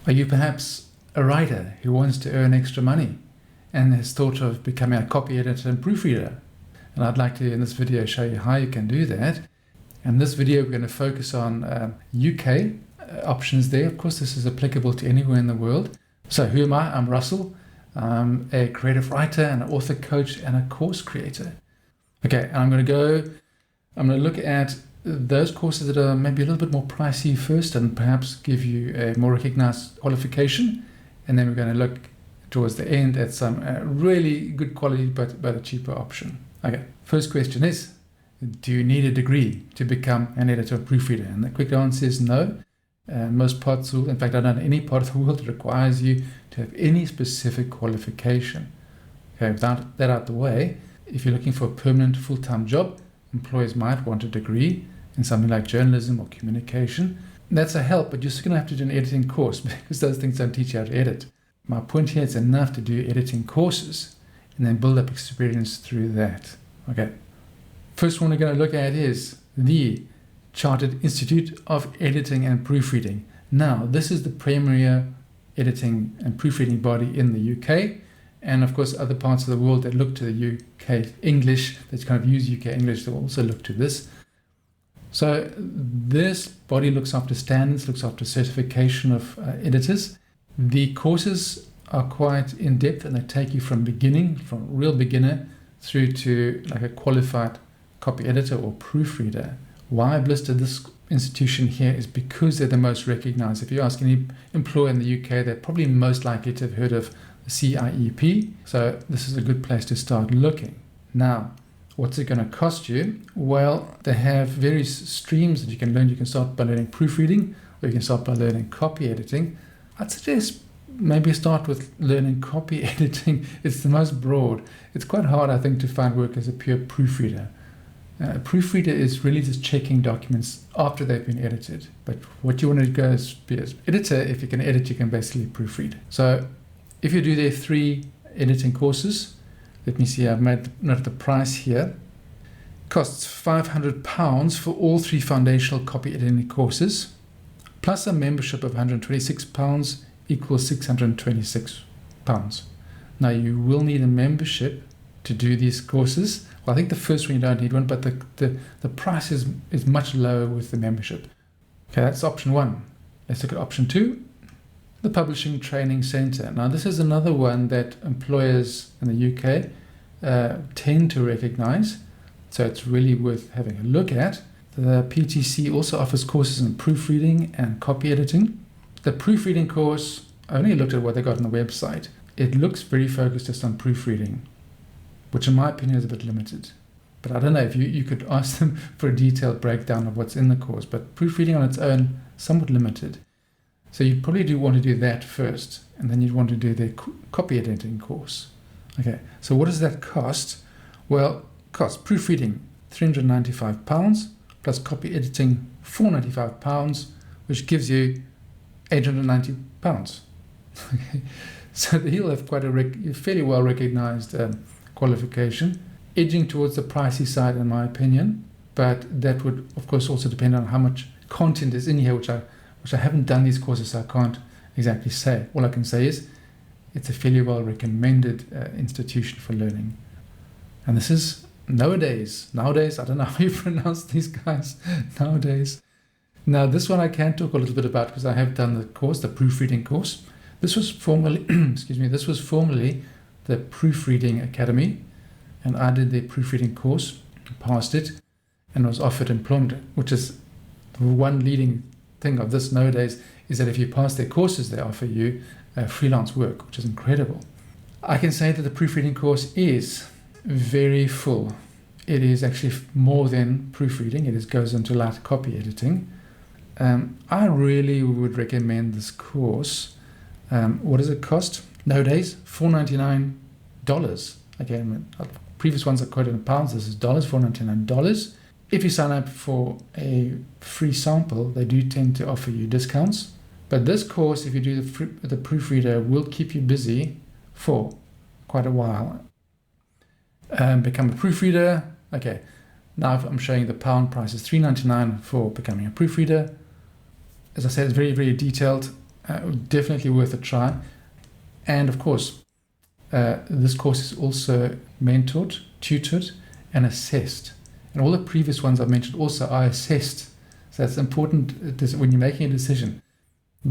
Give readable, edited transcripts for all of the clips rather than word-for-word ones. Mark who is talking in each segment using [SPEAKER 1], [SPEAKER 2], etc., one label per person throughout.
[SPEAKER 1] Are you perhaps a writer who wants to earn extra money and has thought of becoming a copy editor and proofreader? And I'd like to, in this video, show you how you can do that. In this video, we're going to focus on UK options there. Of course, this is applicable to anywhere in the world. So who am I? I'm Russell. I'm a creative writer and an author coach and a course creator. Okay, I'm going to look at those courses that are maybe a little bit more pricey first and perhaps give you a more recognized qualification. And then we're going to look towards the end at some really good quality but a cheaper option. Okay, first question is, do you need a degree to become an editor or proofreader? And the quick answer is no. Most parts, in fact, I don't know any part of the world that requires you to have any specific qualification. Okay, without that out the way, if you're looking for a permanent full-time job, employers might want a degree in something like journalism or communication. That's a help, but you're still going to have to do an editing course because those things don't teach you how to edit. My point here is enough to do editing courses and then build up experience through that. Okay. First one we're going to look at is the Chartered Institute of Editing and Proofreading. Now, this is the premier editing and proofreading body in the UK, and of course other parts of the world that look to the UK English, that kind of use UK English, they'll also look to this. So this body looks after standards, looks after certification of editors. The courses are quite in-depth and they take you from real beginner, through to like a qualified copy editor or proofreader. Why I've listed this institution here is because they're the most recognized. If you ask any employer in the UK, they're probably most likely to have heard of the CIEP. So this is a good place to start looking. Now, what's it going to cost you? Well, they have various streams that you can learn. You can start by learning proofreading, or you can start by learning copy editing. I'd suggest maybe start with learning copy editing. It's the most broad. It's quite hard, I think, to find work as a pure proofreader. A proofreader is really just checking documents after they've been edited. But what you want to go is be an editor. If you can edit, you can basically proofread. So if you do their 3 editing courses, let me see, I've made note of the price here. Costs £500 for all 3 foundational copy editing courses, plus a membership of £126 equals £626. Now you will need a membership to do these courses. Well, I think the first one you don't need one, but the price is much lower with the membership. Okay, that's option 1. Let's look at option 2, the Publishing Training Centre. Now this is another one that employers in the UK tend to recognize, so it's really worth having a look at. The PTC also offers courses in proofreading and copy editing. The proofreading course, I only looked at what they got on the website. It looks very focused just on proofreading, which in my opinion is a bit limited. But I don't know if you could ask them for a detailed breakdown of what's in the course, but proofreading on its own, somewhat limited. So you probably do want to do that first, and then you'd want to do their copy editing course. Okay, so what does that cost? Well, cost proofreading £395, plus copy editing £495, which gives you £890. Okay, so you'll have quite a fairly well recognized qualification, edging towards the pricey side in my opinion, but that would of course also depend on how much content is in here, which I haven't done these courses, so I can't exactly say. All I can say is it's a fairly well recommended institution for learning. And this is Knowadays. Nowadays, I don't know how you pronounce these guys. Nowadays. Now this one I can talk a little bit about because I have done the course, the proofreading course. This was formerly, this was formerly the Proofreading Academy, and I did the proofreading course, passed it, and was offered employment, which is the one leading thing of this nowadays, is that if you pass their courses, they offer you freelance work, which is incredible. I can say that the proofreading course is very full. It is actually more than proofreading. It goes into light copy editing. I really would recommend this course. What does it cost? Nowadays, $499. Again, previous ones are quoted in pounds. This is dollars, $499. If you sign up for a free sample, they do tend to offer you discounts. But this course, if you do the proofreader, will keep you busy for quite a while. Become a proofreader. Okay, now I'm showing the pound price is $3.99 for becoming a proofreader. As I said, it's very, very detailed. definitely worth a try. And of course, this course is also mentored, tutored, and assessed. And all the previous ones I've mentioned also are assessed. So it's important when you're making a decision.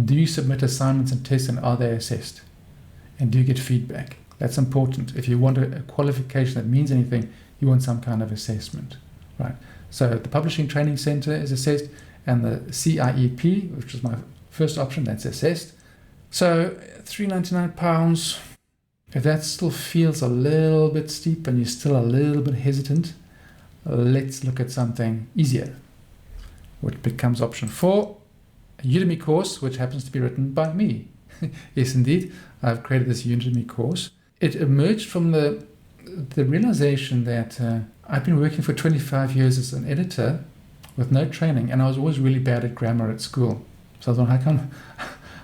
[SPEAKER 1] Do you submit assignments and tests, and are they assessed? And do you get feedback? That's important. If you want a qualification that means anything, you want some kind of assessment, right? So the Publishing Training Center is assessed, and the CIEP, which is my first option, that's assessed. So £399, if that still feels a little bit steep and you're still a little bit hesitant, let's look at something easier, which becomes option 4, a Udemy course, which happens to be written by me. Yes, indeed, I've created this Udemy course. It emerged from the realization that I've been working for 25 years as an editor with no training, and I was always really bad at grammar at school. So I thought,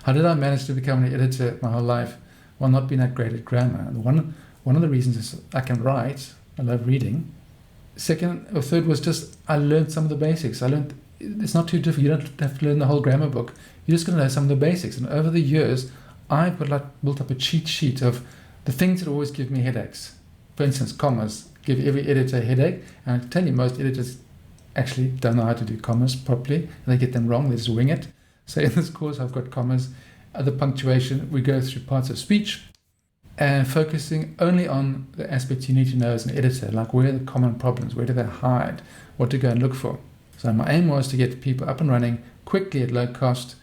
[SPEAKER 1] how did I manage to become an editor my whole life while not being that great at grammar? And one of the reasons is I can write, I love reading. Second or third was just I learned some of the basics. It's not too difficult. You don't have to learn the whole grammar book. You're just going to know some of the basics. And over the years, I've built up a cheat sheet of the things that always give me headaches. For instance, commas give every editor a headache. And I can tell you, most editors actually don't know how to do commas properly. And they get them wrong. They just wing it. So in this course, I've got commas, other punctuation. We go through parts of speech and focusing only on the aspects you need to know as an editor, like where are the common problems, where do they hide, what to go and look for. So my aim was to get people up and running quickly at low cost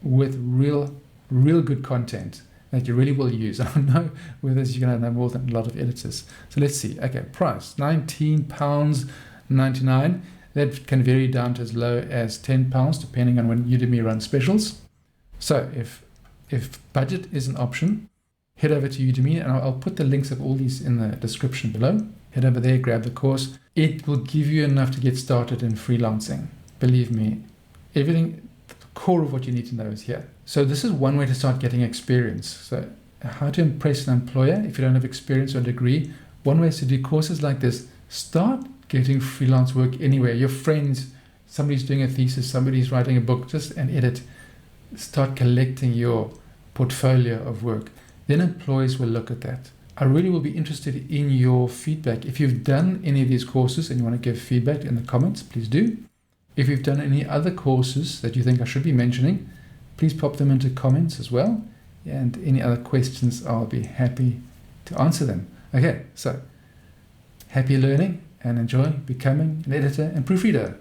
[SPEAKER 1] with real good content that you really will use. I don't know whether you're going to know more than a lot of editors. So let's see. Okay, price, £19.99. That can vary down to as low as £10, depending on when Udemy runs specials. So if budget is an option, head over to Udemy, and I'll put the links of all these in the description below. Head over there, grab the course. It will give you enough to get started in freelancing. Believe me, everything, the core of what you need to know is here. So this is one way to start getting experience. So how to impress an employer if you don't have experience or degree. One way is to do courses like this. Start getting freelance work anywhere. Your friends, somebody's doing a thesis, somebody's writing a book, just an edit. Start collecting your portfolio of work. Then employers will look at that. I really will be interested in your feedback. If you've done any of these courses and you want to give feedback in the comments, please do. If you've done any other courses that you think I should be mentioning, please pop them into comments as well. And any other questions, I'll be happy to answer them. Okay, so happy learning and enjoy becoming an editor and proofreader.